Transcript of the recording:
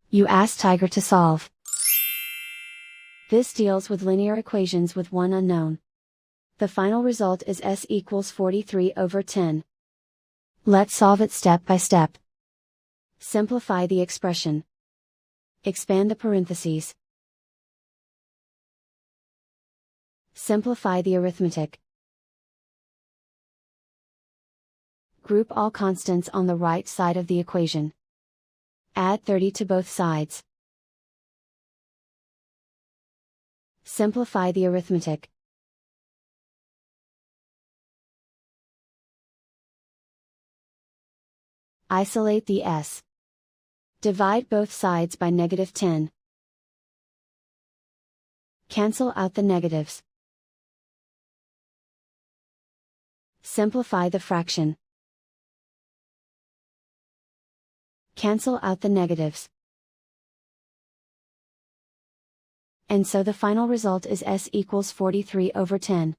You ask Tiger to solve. This deals with linear equations with one unknown. The final result is s equals 43/10. Let's solve it step by step. Simplify the expression. Expand the parentheses. Simplify the arithmetic. Group all constants on the right side of the equation. Add 30 to both sides. Simplify the arithmetic. Isolate the s. Divide both sides by -10. Cancel out the negatives. Simplify the fraction. Cancel out the negatives. And so the final result is s equals 43/10.